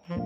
Hey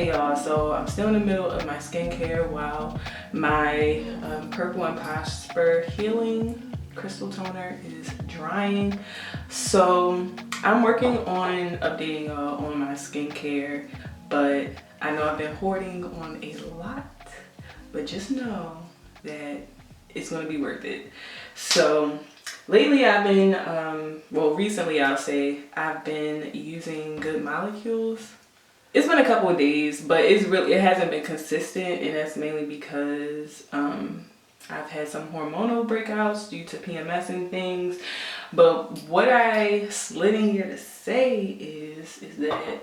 y'all, so I'm still in the middle of my skincare while my Purple and Prosper Healing Crystal Toner is drying. So I'm working on updating y'all on my skincare, but I know I've been hoarding on a lot, but just know that it's gonna be worth it. So lately I've been, well recently I'll say, I've been using Good Molecules. It's been a couple of days, but it hasn't been consistent, and that's mainly because I've had some hormonal breakouts due to PMS and things. But what I slid in here to say is that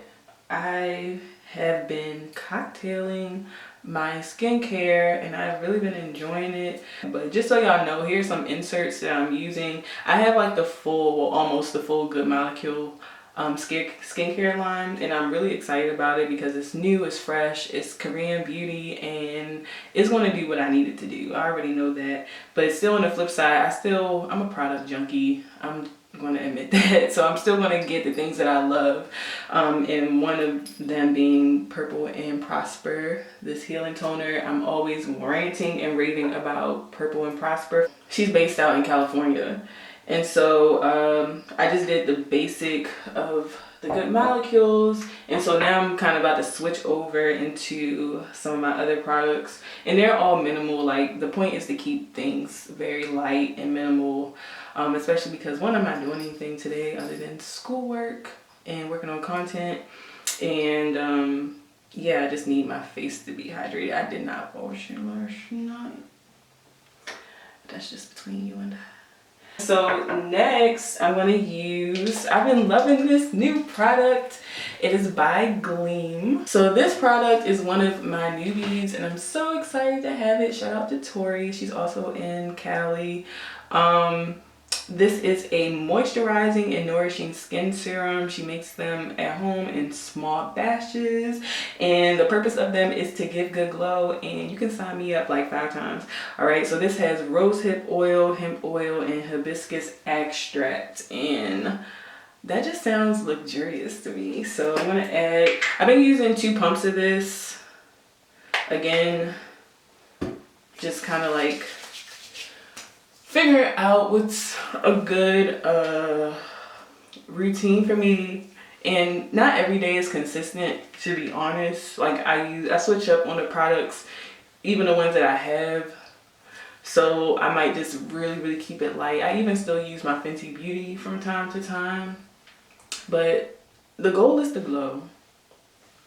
I have been cocktailing my skincare and I've really been enjoying it. But just so y'all know, here's some inserts that I'm using. I have like the full, well, almost the full Good Molecule skincare line, and I'm really excited about it because it's new, it's fresh, it's Korean beauty, and it's going to do what I need it to do. I already know that, but still on the flip side, I'm a product junkie. I'm going to admit that. So I'm still going to get the things that I love, and one of them being Purple and Prosper, this healing toner. I'm always ranting and raving about Purple and Prosper. She's based out in California. And so I just did the basic of the Good Molecules, and so now I'm kind of about to switch over into some of my other products, and they're all minimal. Like, the point is to keep things very light and minimal, especially because one, I'm not doing anything today other than schoolwork and working on content, and yeah, I just need my face to be hydrated. I did not wash it last night. That's just between you and I. So next I've been loving this new product. It is by Gleam. So this product is one of my newbies and I'm so excited to have it. Shout out to Tori, she's also in Cali. This is a moisturizing and nourishing skin serum. She makes them at home in small batches, and the purpose of them is to give good glow, and you can sign me up like 5 times. All right, so this has rosehip oil, hemp oil, and hibiscus extract, and that just sounds luxurious to me. So I'm gonna add, I've been using 2 pumps of this. Again, just kind of like figure out what's a good routine for me, and not every day is consistent, to be honest. Like, I switch up on the products, even the ones that I have, so I might just really keep it light. I even still use my Fenty Beauty from time to time, but the goal is to glow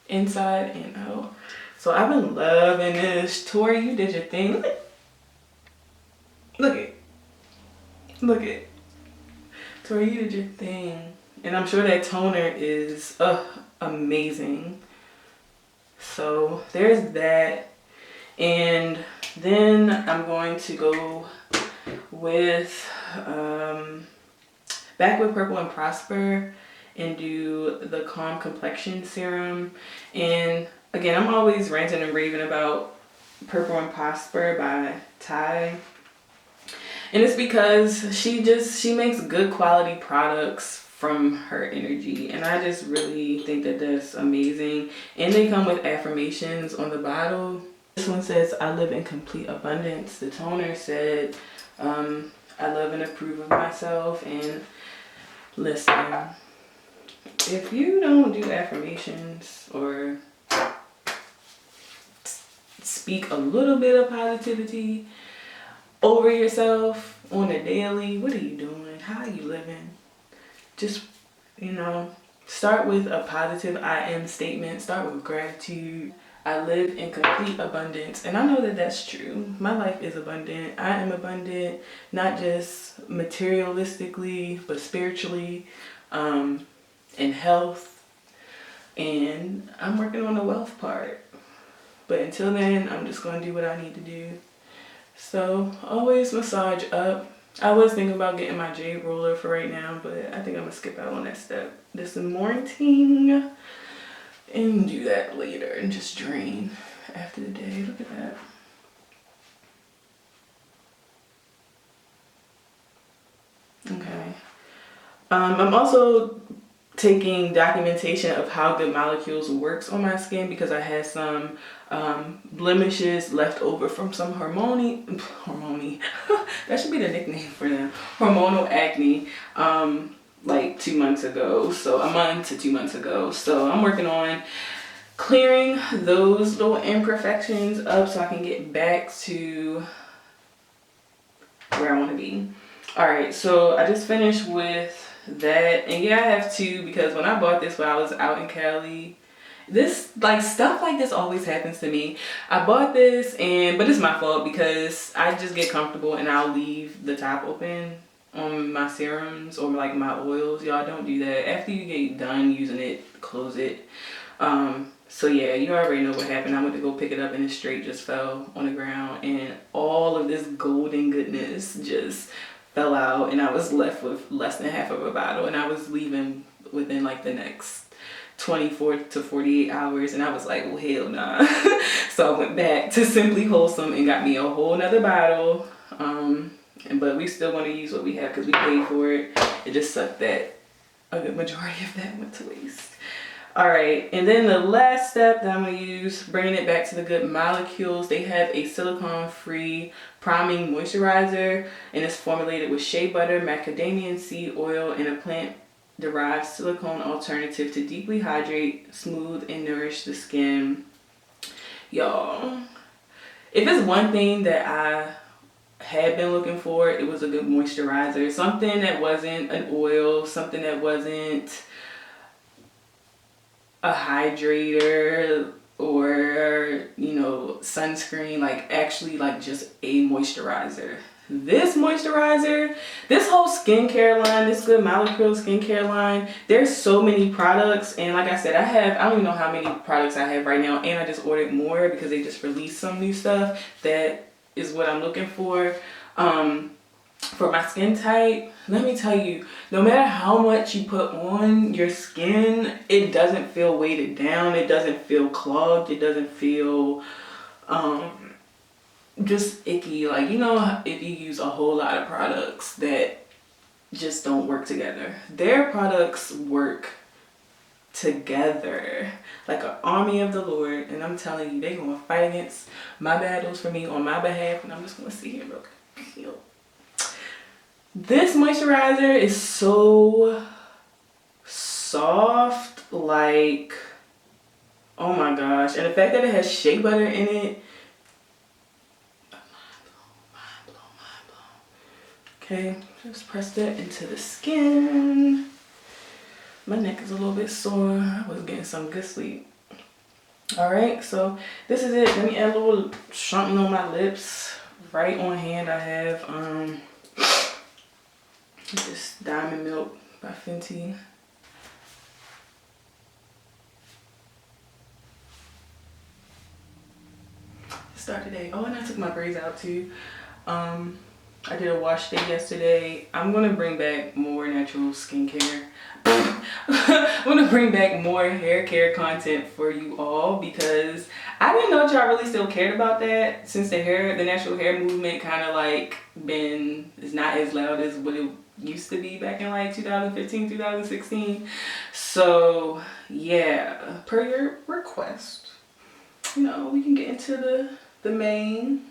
inside and out. So I've been loving this. Tori, you did your thing. Look it. Tori, you did your thing. And I'm sure that toner is amazing. So there's that. And then I'm going to go with back with Purple and Prosper and do the Calm Complexion Serum. And again, I'm always ranting and raving about Purple and Prosper by Ty. And it's because she makes good quality products from her energy, and I just really think that that's amazing. And they come with affirmations on the bottle. This one says, I live in complete abundance. The toner said, I love and approve of myself. And listen, if you don't do affirmations or speak a little bit of positivity over yourself on a daily, what are you doing? How are you living? Just, you know, start with a positive I am statement. Start with gratitude. I live in complete abundance. And I know that that's true. My life is abundant. I am abundant, not just materialistically, but spiritually, in health. And I'm working on the wealth part. But until then, I'm just going to do what I need to do. So always massage up. I was thinking about getting my jade roller for right now, but I think I'm going to skip out on that step this morning and do that later and just drain after the day. Look at that. Okay. I'm also taking documentation of how Good Molecules works on my skin because I had some blemishes left over from some hormonal that should be the nickname for them, hormonal acne, like 2 months ago, so a month to 2 months ago. So I'm working on clearing those little imperfections up so I can get back to where I want to be. All right, so I just finished with that, and yeah, I have two because when I bought this while I was out in Cali, this like stuff like this always happens to me. I bought this but it's my fault because I just get comfortable and I'll leave the top open on my serums or like my oils. Y'all don't do that. After you get done using it, close it. So yeah, you already know what happened. I went to go pick it up and it straight just fell on the ground and all of this golden goodness just fell out and I was left with less than half of a bottle, and I was leaving within like the next 24 to 48 hours, and I was like, well, hell nah. So I went back to Simply Wholesome and got me a whole nother bottle, but we still want to use what we have because we paid for it. It just sucked that a good majority of that went to waste. All right, and then the last step that I'm going to use, bringing it back to the Good Molecules, they have a silicone-free priming moisturizer, and it's formulated with shea butter, macadamia seed oil, and a plant-derived silicone alternative to deeply hydrate, smooth, and nourish the skin. Y'all, if it's one thing that I had been looking for, it was a good moisturizer. Something that wasn't an oil, something that wasn't a hydrator or, you know, sunscreen, like actually like just a moisturizer. This moisturizer, this whole skincare line, this Good Molecules skincare line, there's so many products, and like I said, I don't even know how many products I have right now, and I just ordered more because they just released some new stuff that is what I'm looking for. For my skin type, let me tell you, no matter how much you put on your skin, it doesn't feel weighted down, it doesn't feel clogged, it doesn't feel just icky. Like, you know, if you use a whole lot of products that just don't work together, their products work together like an army of the Lord, and I'm telling you, they're gonna fight against my battles for me on my behalf, and I'm just gonna sit here and look cute. This moisturizer is so soft, like, oh my gosh. And the fact that it has shea butter in it, mind blown. Okay, just press that into the skin. My neck is a little bit sore. I was getting some good sleep. All right, so this is it. Let me add a little something on my lips. Right on hand I have this Diamond Milk by Fenty. Start today. Oh, and I took my braids out too. I did a wash day yesterday. I'm gonna bring back more natural skincare. I'm gonna bring back more hair care content for you all because I didn't know y'all really still cared about that since the natural hair movement kind of like is not as loud as what it used to be back in like 2015, 2016. So yeah, per your request, you know, we can get into the main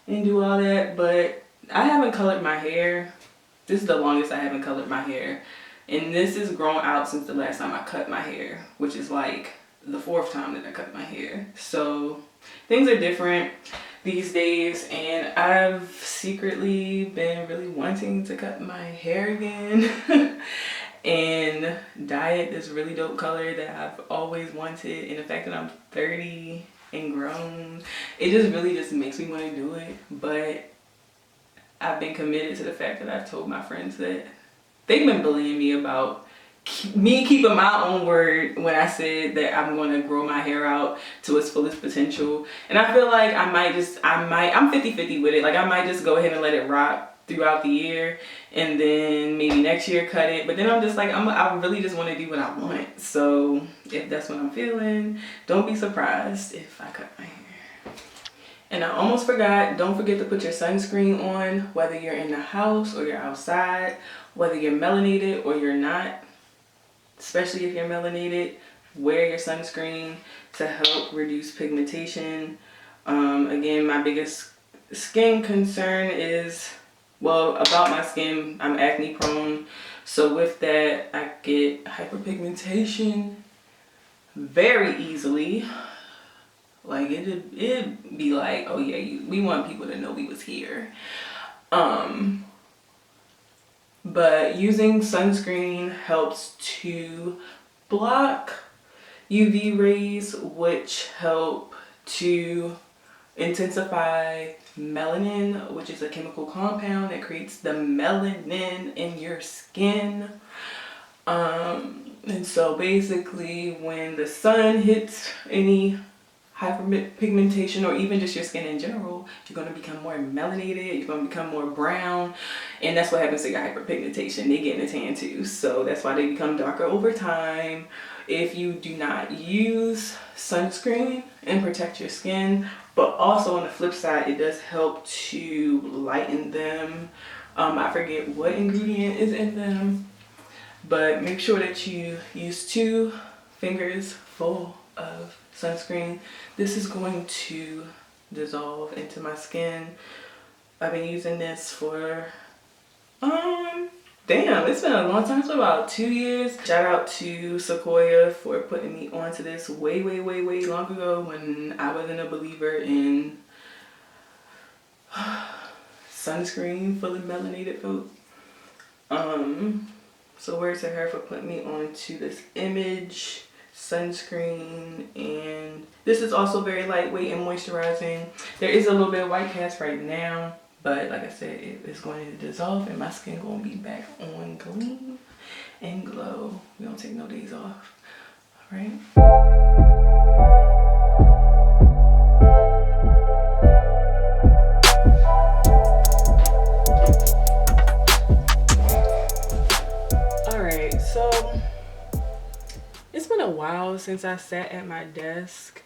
and do all that. But I haven't colored my hair. This is the longest I haven't colored my hair. And this is grown out since the last time I cut my hair, which is like the 4th time that I cut my hair. So things are different these days, and I've secretly been really wanting to cut my hair again and dye it this really dope color that I've always wanted. And the fact that I'm 30 and grown, it just really just makes me want to do it. But I've been committed to the fact that I've told my friends that they've been bullying me about me keeping my own word when I said that I'm going to grow my hair out to its fullest potential. And I feel like I'm 50-50 with it. Like I might just go ahead and let it rock throughout the year and then maybe next year cut it. But then I'm just like, I really just want to do what I want. So if that's what I'm feeling, don't be surprised if I cut my hair. And I almost forgot, don't forget to put your sunscreen on, whether you're in the house or you're outside, whether you're melanated or you're not. Especially if you're melanated, wear your sunscreen to help reduce pigmentation. Again, my biggest skin concern is, well, about my skin, I'm acne prone. So with that, I get hyperpigmentation very easily. Like it'd be like, oh yeah, we want people to know we was here. But using sunscreen helps to block UV rays, which help to intensify melanin, which is a chemical compound that creates the melanin in your skin. And so basically when the sun hits any hyperpigmentation or even just your skin in general, you're going to become more melanated, you're going to become more brown, and that's what happens to your hyperpigmentation. They get in a tan too, so that's why they become darker over time if you do not use sunscreen and protect your skin. But also on the flip side, it does help to lighten them. I forget what ingredient is in them, but make sure that you use 2 fingers full of sunscreen. This is going to dissolve into my skin. I've been using this for damn, it's been a long time. It's been about 2 years. Shout out to Sequoia for putting me onto this way long ago when I wasn't a believer in sunscreen for the melanated folk. So word to her for putting me onto this Image sunscreen, and this is also very lightweight and moisturizing. There is a little bit of white cast right now, but like I said, it is going to dissolve and my skin going to be back on clean and glow. We don't take no days off. All right. All right, so it's been a while since I sat at my desk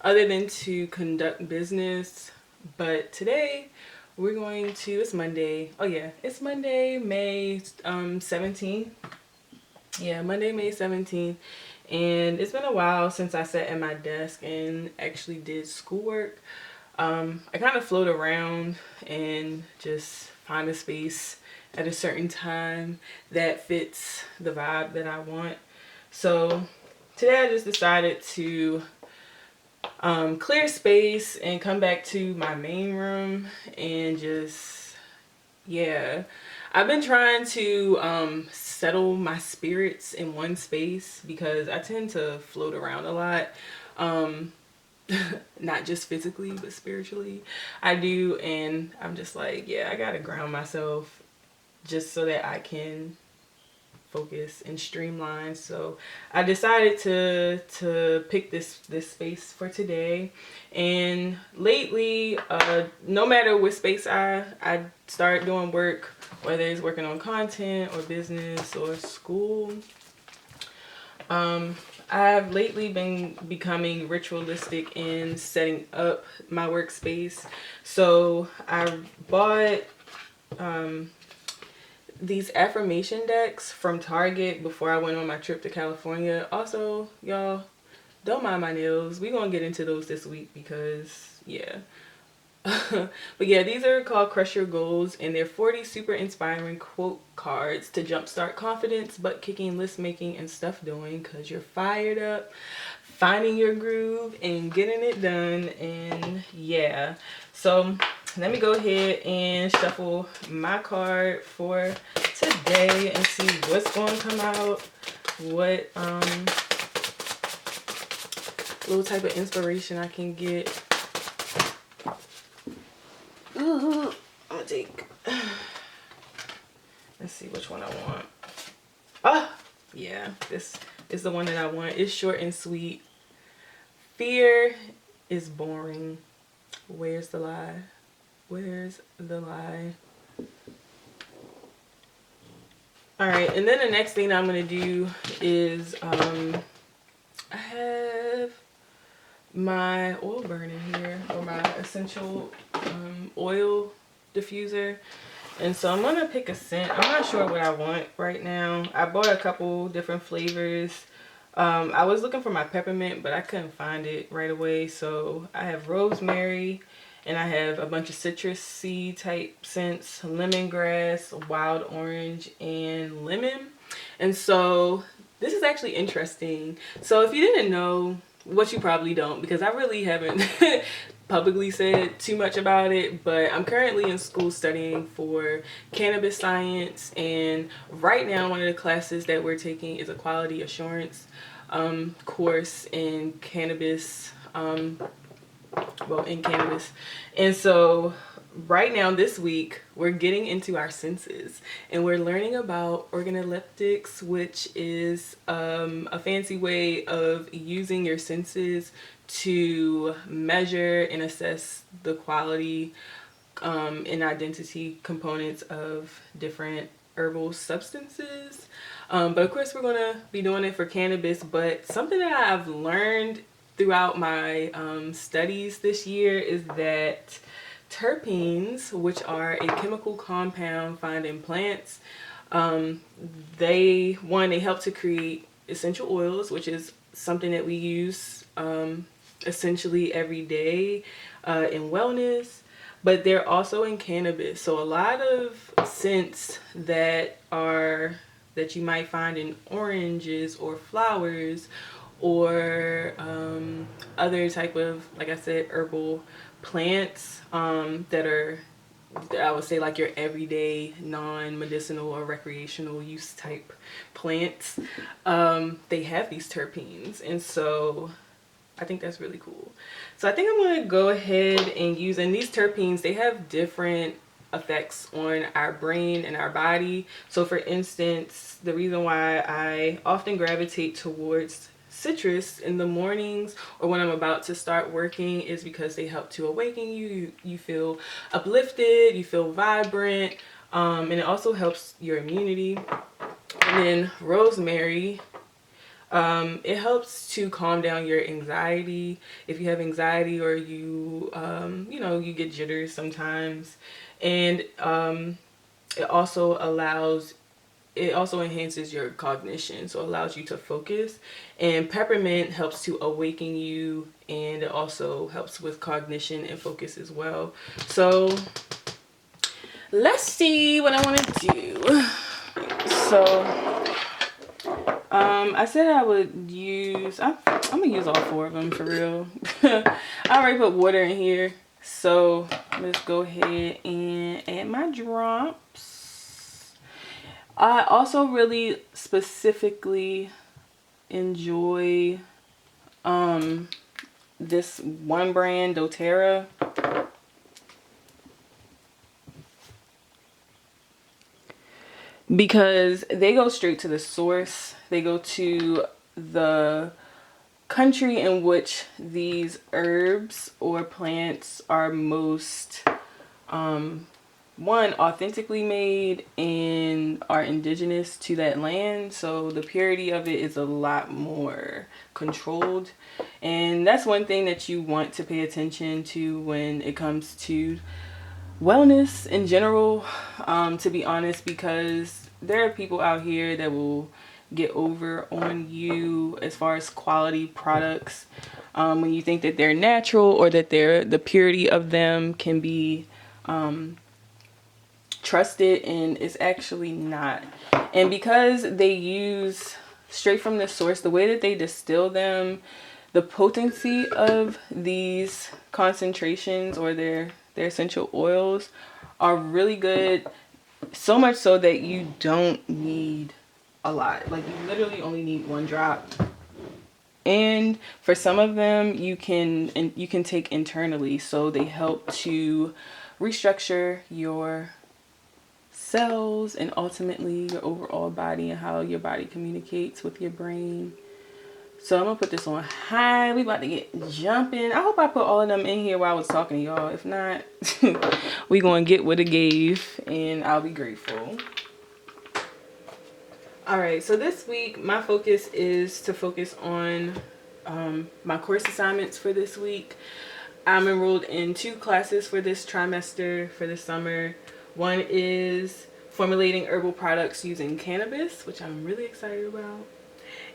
other than to conduct business, but today we're going to, it's Monday. Oh yeah, it's Monday, May 17th. Yeah, Monday, May 17th. And it's been a while since I sat at my desk and actually did schoolwork. I kind of float around and just find a space at a certain time that fits the vibe that I want. So today I just decided to clear space and come back to my main room and just, yeah. I've been trying to settle my spirits in one space because I tend to float around a lot. Not just physically, but spiritually. I do, and I'm just like, yeah, I gotta ground myself just so that I can focus and streamline. So I decided to pick this space for today. And lately, no matter what space I start doing work, whether it's working on content or business or school, I've lately been becoming ritualistic in setting up my workspace. So I bought these affirmation decks from Target before I went on my trip to California. Also, y'all, don't mind my nails. We're gonna get into those this week because, yeah. But yeah, these are called Crush Your Goals, and they're 40 super inspiring quote cards to jumpstart confidence, butt kicking, list making, and stuff doing because you're fired up, finding your groove, and getting it done. And yeah, so let me go ahead and shuffle my card for today and see what's going to come out, what little type of inspiration I can get. Ooh, I'm gonna take, let's see which one I want. Ah, yeah, this is the one that I want. It's short and sweet. Fear is boring. Where's the lie? Where's the lie? All right, and then the next thing I'm gonna do is I have my oil burner here, or my essential oil diffuser, and so I'm gonna pick a scent. I'm not sure what I want right now. I bought a couple different flavors. I was looking for my peppermint, but I couldn't find it right away, so I have rosemary, and I have a bunch of citrusy type scents: lemongrass, wild orange, and lemon. And so this is actually interesting. So if you didn't know, what you probably don't, because I really haven't publicly said too much about it, but I'm currently in school studying for cannabis science, and right now one of the classes that we're taking is a quality assurance course in cannabis, in cannabis. And so right now this week we're getting into our senses, and we're learning about organoleptics, which is a fancy way of using your senses to measure and assess the quality and identity components of different herbal substances. But of course we're going to be doing it for cannabis. But something that I've learned throughout my studies this year is that terpenes, which are a chemical compound found in plants, they help to create essential oils, which is something that we use essentially every day in wellness, but they're also in cannabis. So a lot of scents that you might find in oranges or flowers or other type of, like I said, herbal plants that are, I would say, like your everyday non-medicinal or recreational use type plants, they have these terpenes. And so I think that's really cool. So I think I'm going to go ahead and use, and these terpenes, they have different effects on our brain and our body. So for instance, the reason why I often gravitate towards citrus in the mornings or when I'm about to start working is because they help to awaken you. You feel uplifted, you feel vibrant, and it also helps your immunity. And then rosemary, it helps to calm down your anxiety. If you have anxiety, or you you get jitters sometimes, and it also enhances your cognition, so it allows you to focus. And peppermint helps to awaken you, and it also helps with cognition and focus as well. So let's see what I want to do. So I said I would use, I'm gonna use all 4 of them for real. I already put water in here, so let's go ahead and add my drops. I also really specifically enjoy this one brand, doTERRA. Because they go straight to the source. They go to the country in which these herbs or plants are most one, authentically made and are indigenous to that land. So the purity of it is a lot more controlled, and that's one thing that you want to pay attention to when it comes to wellness in general, to be honest, because there are people out here that will get over on you as far as quality products, when you think that they're natural or that the purity of them can be trusted, and it's actually not. And because they use straight from the source, the way that they distill them, the potency of these concentrations or their essential oils are really good, so much so that you don't need a lot. Like, you literally only need 1 drop. And for some of them, you can take internally, so they help to restructure your cells and ultimately your overall body and how your body communicates with your brain. So I'm gonna put this on high. We about to get jumping. I hope I put all of them in here while I was talking to y'all. If not, we gonna get what it gave, and I'll be grateful. All right, so this week my focus is to focus on my course assignments for this week. I'm enrolled in 2 classes for this trimester, for the summer. One is formulating herbal products using cannabis, which I'm really excited about.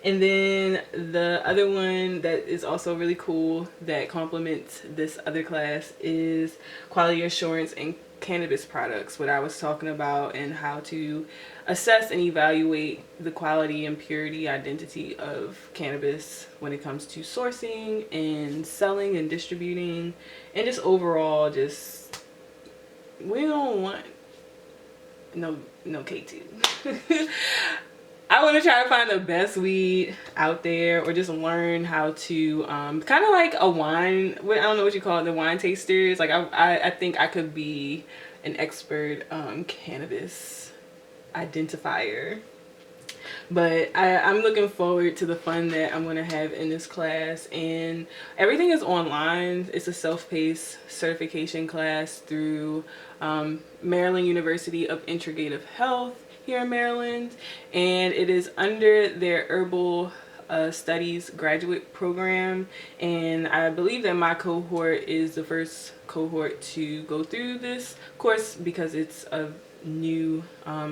And then the other one that is also really cool that complements this other class is quality assurance in cannabis products, what I was talking about, and how to assess and evaluate the quality and purity identity of cannabis when it comes to sourcing and selling and distributing, and just overall, just, we don't want no K2. I want to try to find the best weed out there, or just learn how to kind of like a wine, I don't know what you call it, the wine tasters. Like, I think I could be an expert cannabis identifier. But I'm looking forward to the fun that I'm going to have in this class. And everything is online. It's a self-paced certification class through Maryland University of Integrative Health here in Maryland. And it is under their herbal studies graduate program. And I believe that my cohort is the first cohort to go through this course because it's a new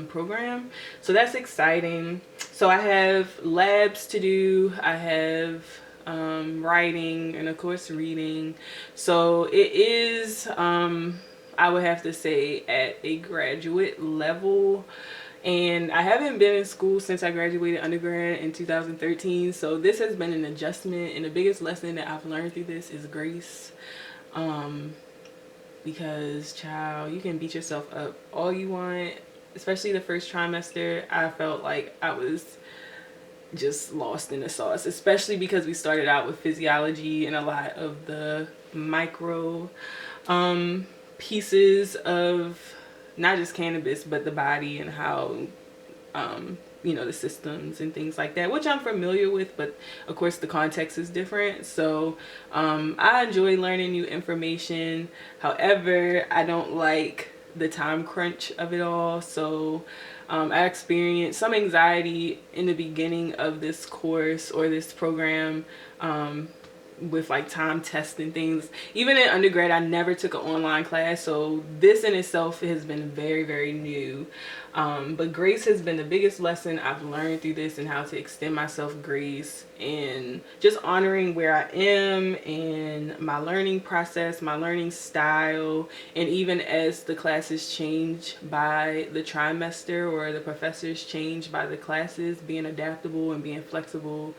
program. So that's exciting. So I have labs to do, I have writing, and of course reading. So it is I would have to say at a graduate level, and I haven't been in school since I graduated undergrad in 2013. So this has been an adjustment, and the biggest lesson that I've learned through this is grace. Because, child, you can beat yourself up all you want. Especially the first trimester, I felt like I was just lost in the sauce, especially because we started out with physiology and a lot of the micro pieces of not just cannabis, but the body and how you know, the systems and things like that, which I'm familiar with, but of course the context is different. So I enjoy learning new information. However, I don't like the time crunch of it all. So I experienced some anxiety in the beginning of this course or this program, with like time testing things. Even in undergrad, I never took an online class, so this in itself has been very, very new. But grace has been the biggest lesson I've learned through this, and how to extend myself grace, and just honoring where I am and my learning process, my learning style. And even as the classes change by the trimester, or the professors change by the classes, being adaptable and being flexible.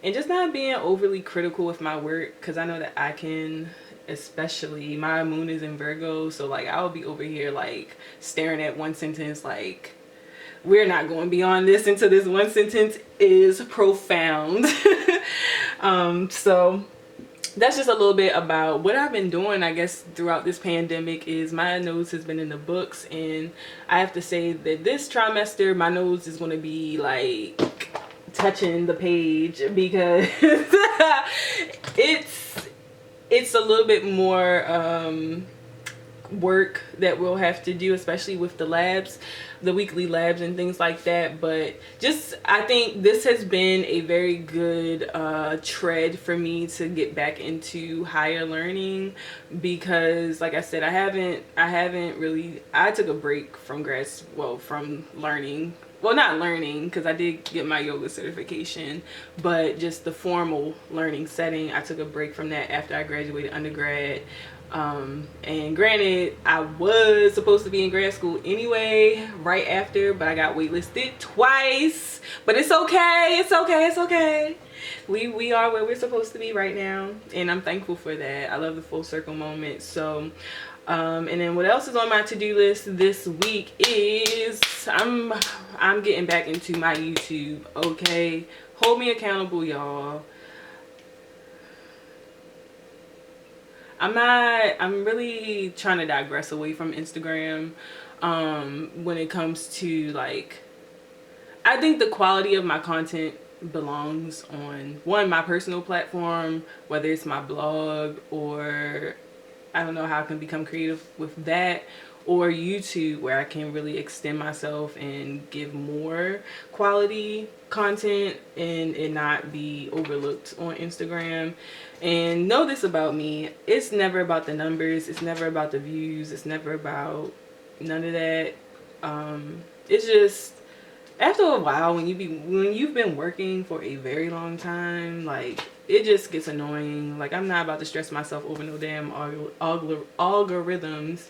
And just not being overly critical with my work, because I know that I can, especially my moon is in Virgo, so like I'll be over here like staring at one sentence like, we're not going beyond this until this one sentence is profound. So that's just a little bit about what I've been doing, I guess, throughout this pandemic. Is my nose has been in the books, and I have to say that this trimester my nose is going to be like touching the page, because it's a little bit more work that we'll have to do, especially with the labs, the weekly labs and things like that. But just, I think this has been a very good tread for me to get back into higher learning, because like I said, I haven't really, I took a break from from learning. Well, not learning, because I did get my yoga certification, but just the formal learning setting, I took a break from that after I graduated undergrad. And granted, I was supposed to be in grad school anyway right after, but I got waitlisted twice. But it's okay, it's okay, it's okay. We are where we're supposed to be right now, and I'm thankful for that. I love the full circle moment. So and then what else is on my to-do list this week is I'm getting back into my YouTube. Okay, hold me accountable, y'all. I'm really trying to digress away from Instagram when it comes to, like, I think the quality of my content belongs on my personal platform, whether it's my blog, or I don't know how I can become creative with that, or YouTube, where I can really extend myself and give more quality content and not be overlooked on Instagram. And know this about me, it's never about the numbers, it's never about the views, it's never about none of that. It's just, after a while, when you've been working for a very long time, like, it just gets annoying. Like, I'm not about to stress myself over no damn algorithms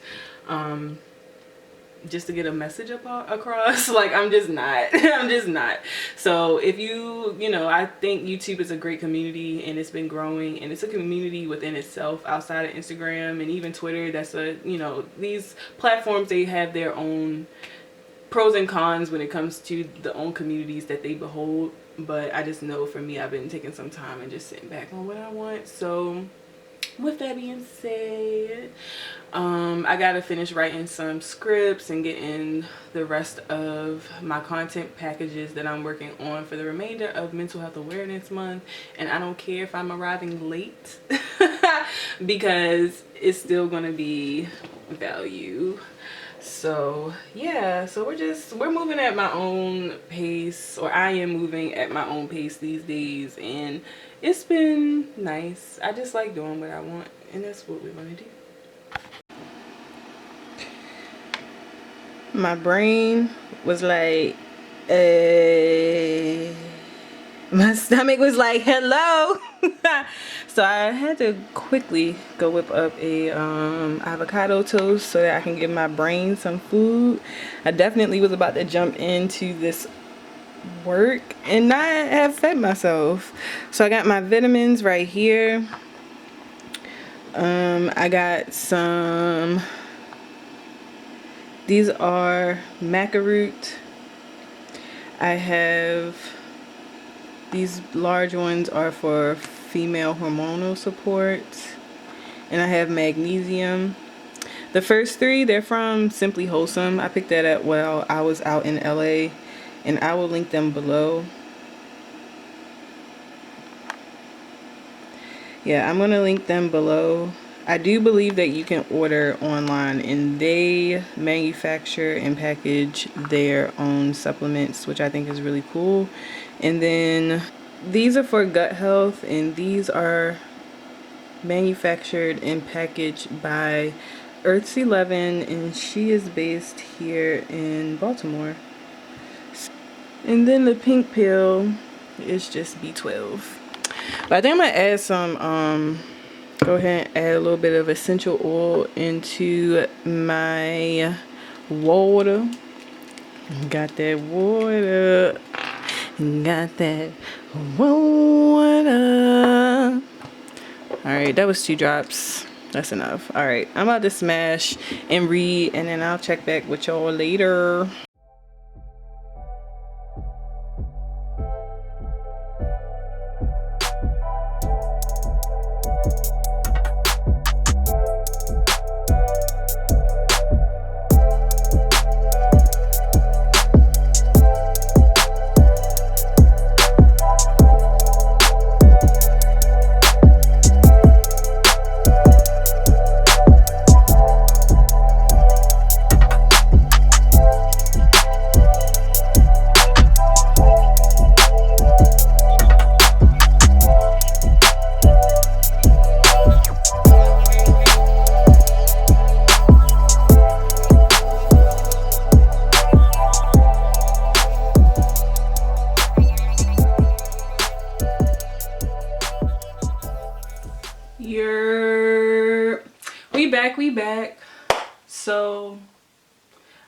just to get a message across. Like, I'm just not. I'm just not. So if I think YouTube is a great community, and it's been growing, and it's a community within itself outside of Instagram and even Twitter. That's these platforms, they have their own pros and cons when it comes to the own communities that they behold. But I just know, for me, I've been taking some time and just sitting back on what I want. So with that being said, I gotta finish writing some scripts and getting the rest of my content packages that I'm working on for the remainder of Mental Health Awareness Month. And I don't care if I'm arriving late because it's still gonna be value. So yeah, so we're moving at my own pace, or I am moving at my own pace these days, and it's been nice. I just like doing what I want, and that's what we're gonna do. My brain was like, my stomach was like, hello. So I had to quickly go whip up a avocado toast so that I can give my brain some food. I definitely was about to jump into this work and not have fed myself. So I got my vitamins right here. I got some, these are macaroot. I have, these large ones are for female hormonal support, and I have magnesium. The first three, they're from Simply Wholesome. I picked that up while I was out in LA, and I will link them below. Yeah, I'm gonna link them below. I do believe that you can order online, and they manufacture and package their own supplements, which I think is really cool. And then these are for gut health, and these are manufactured and packaged by Earth's 11, and she is based here in Baltimore. And then the pink pill is just B12. But I think I'm gonna add some go ahead and add a little bit of essential oil into my water. Got that water. Got that water. Alright, that was 2 drops. That's enough. Alright, I'm about to smash and read, and then I'll check back with y'all later. we back. So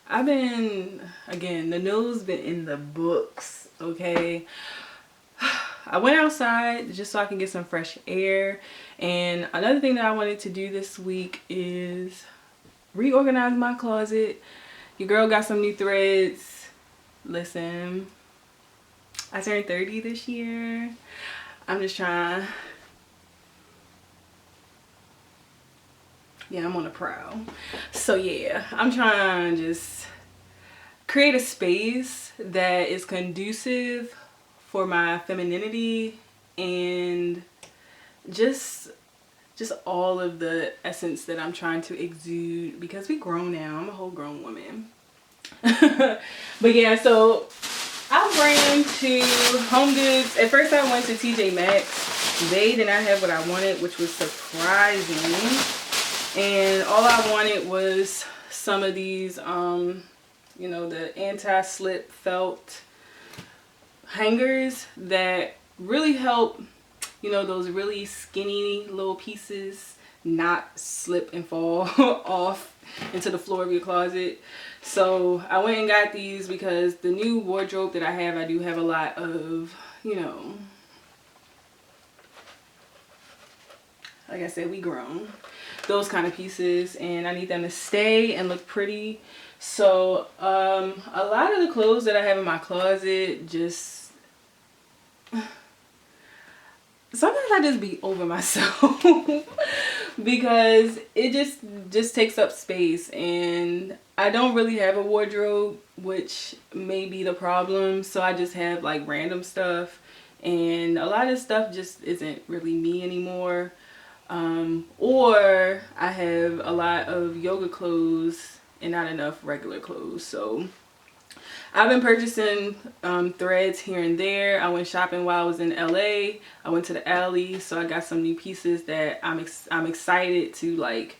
I've been, again, the news been in the books, okay? I went outside just so I can get some fresh air. And another thing that I wanted to do this week is reorganize my closet. Your girl got some new threads. Listen, I turned 30 this year. I'm just trying. Yeah, I'm on the prowl. So yeah, I'm trying to just create a space that is conducive for my femininity and just all of the essence that I'm trying to exude, because we grown now. I'm a whole grown woman. But yeah, so I ran to Home Goods. At first I went to TJ Maxx. They did not have what I wanted, which was surprising. And all I wanted was some of these, you know, the anti-slip felt hangers that really help, you know, those really skinny little pieces not slip and fall off into the floor of your closet. So I went and got these because the new wardrobe that I have, I do have a lot of, you know, like I said, we grown. Those kind of pieces, and I need them to stay and look pretty. So a lot of the clothes that I have in my closet, just sometimes I just be over myself because it just takes up space, and I don't really have a wardrobe, which may be the problem. So I just have like random stuff, and a lot of stuff just isn't really me anymore. Or I have a lot of yoga clothes and not enough regular clothes. So I've been purchasing threads here and there. I went shopping while I was in LA. I went to the alley, so I got some new pieces that I'm excited to like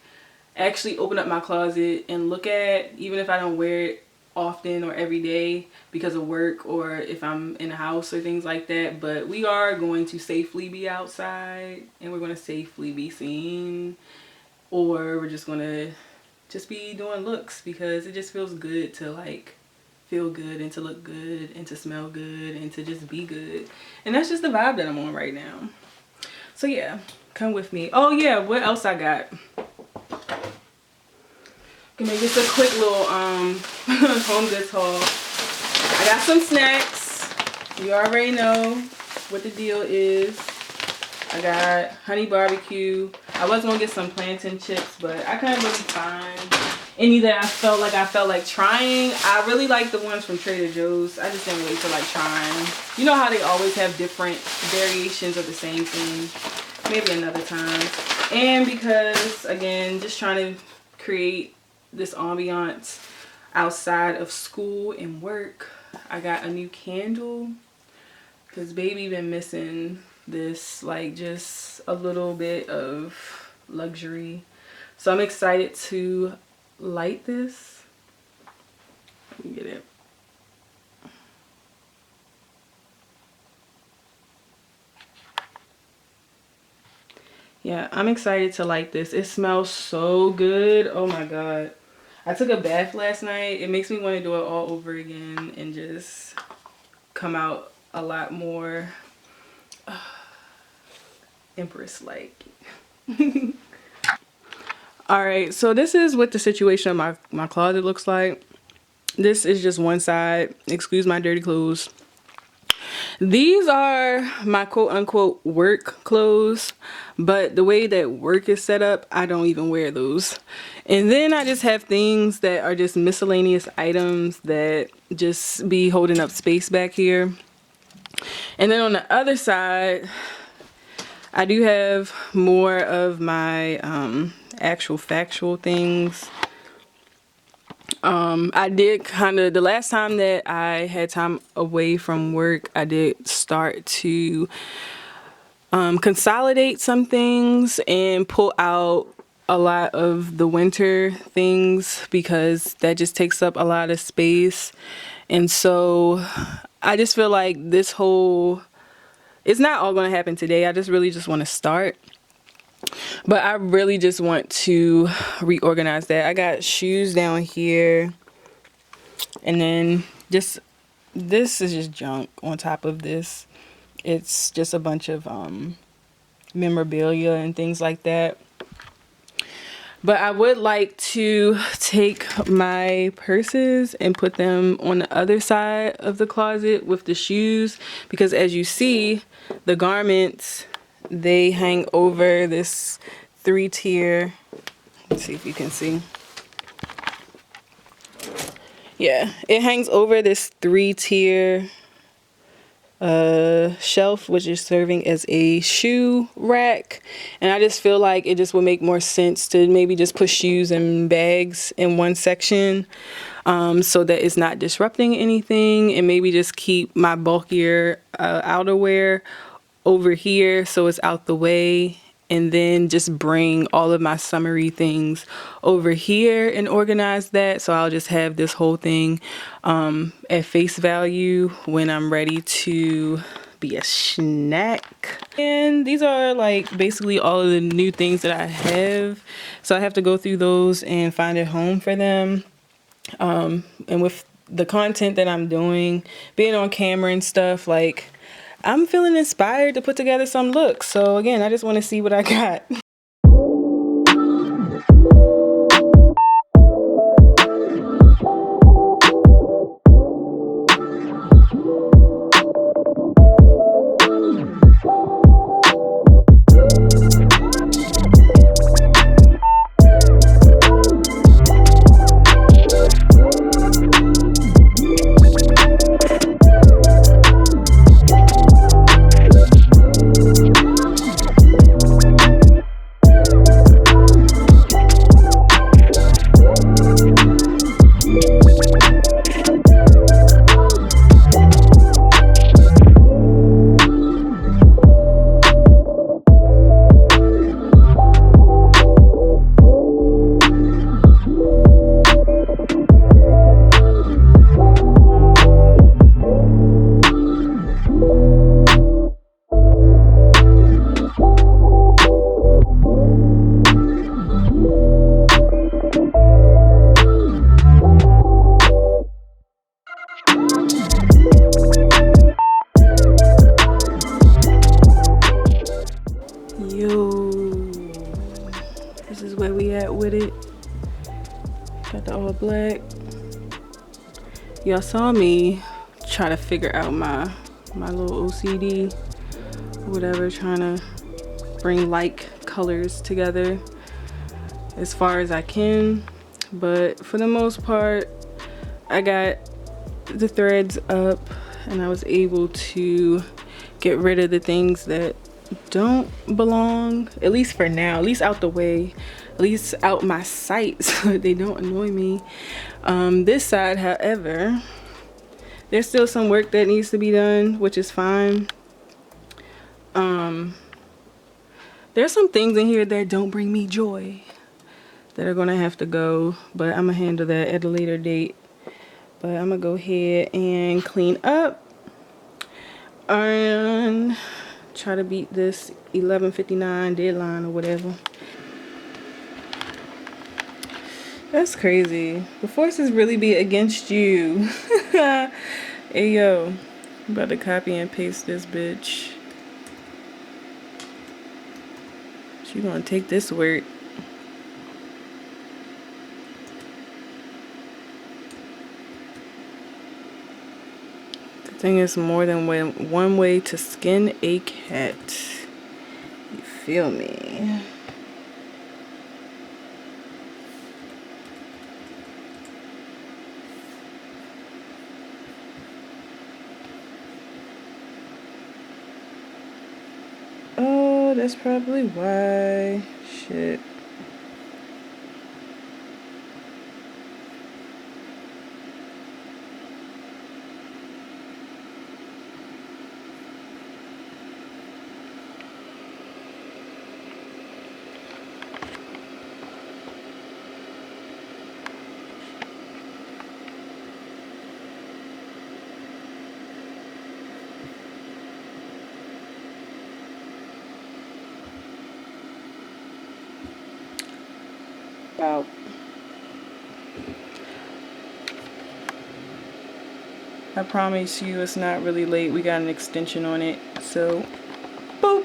actually open up my closet and look at, even if I don't wear it often or every day because of work, or if I'm in a house or things like that. But we are going to safely be outside, and we're going to safely be seen, or we're just going to just be doing looks, because it just feels good to like feel good and to look good and to smell good and to just be good. And that's just the vibe that I'm on right now. So yeah, come with me. Oh yeah, what else I got? Gonna make this a quick little Home Goods haul. I got some snacks. You already know what the deal is. I got honey barbecue. I was gonna get some plantain chips, but I couldn't really find any that I felt like trying. I really like the ones from Trader Joe's. I just didn't really feel like trying. You know how they always have different variations of the same thing. Maybe another time. And because, again, just trying to create this ambiance outside of school and work, I got a new candle because baby been missing this, like, just a little bit of luxury. So I'm excited to light this. Let me get it. Yeah, I'm excited to light this. It smells so good. Oh my god. I took a bath last night. It makes me want to do it all over again and just come out a lot more Empress-like. Alright, so this is what the situation of my closet looks like. This is just one side. Excuse my dirty clothes. These are my quote-unquote work clothes, but the way that work is set up, I don't even wear those. And then I just have things that are just miscellaneous items that just be holding up space back here. And then on the other side, I do have more of my actual factual things. I did the last time that I had time away from work, I did start to consolidate some things and pull out a lot of the winter things, because that just takes up a lot of space. And so I just feel like it's not all going to happen today. I just really just want to start. But I really just want to reorganize that. I got shoes down here, and then just this is just junk on top of this. It's just a bunch of memorabilia and things like that. But I would like to take my purses and put them on the other side of the closet with the shoes, because as you see, the garments, they hang over this 3-tier. Let's see if you can see. Yeah, it hangs over this 3-tier shelf, which is serving as a shoe rack, and I just feel like it just would make more sense to maybe just put shoes and bags in one section, so that it's not disrupting anything, and maybe just keep my bulkier outerwear over here so it's out the way, and then just bring all of my summery things over here and organize that. So I'll just have this whole thing at face value when I'm ready to be a snack. And these are like basically all of the new things that I have. So I have to go through those and find a home for them. And with the content that I'm doing, being on camera and stuff, like, I'm feeling inspired to put together some looks. So again, I just want to see what I got. This is where we at with it. Got the all black. Y'all saw me try to figure out my little OCD, whatever, trying to bring like colors together as far as I can. But for the most part, I got the threads up and I was able to get rid of the things that don't belong, at least for now, at least out the way, at least out my sight, so they don't annoy me. This side, however, there's still some work that needs to be done, which is fine. There's some things in here that don't bring me joy that are gonna have to go, but I'm gonna handle that at a later date. But I'm gonna go ahead and clean up and try to beat this 11:59 deadline or whatever. That's crazy. The forces really be against you. Hey yo, I'm about to copy and paste this bitch. She gonna take this work. The thing is, more than one way to skin a cat. You feel me? Oh, that's probably why. Shit. out. I promise you it's not really late. We got an extension on it. So, boop.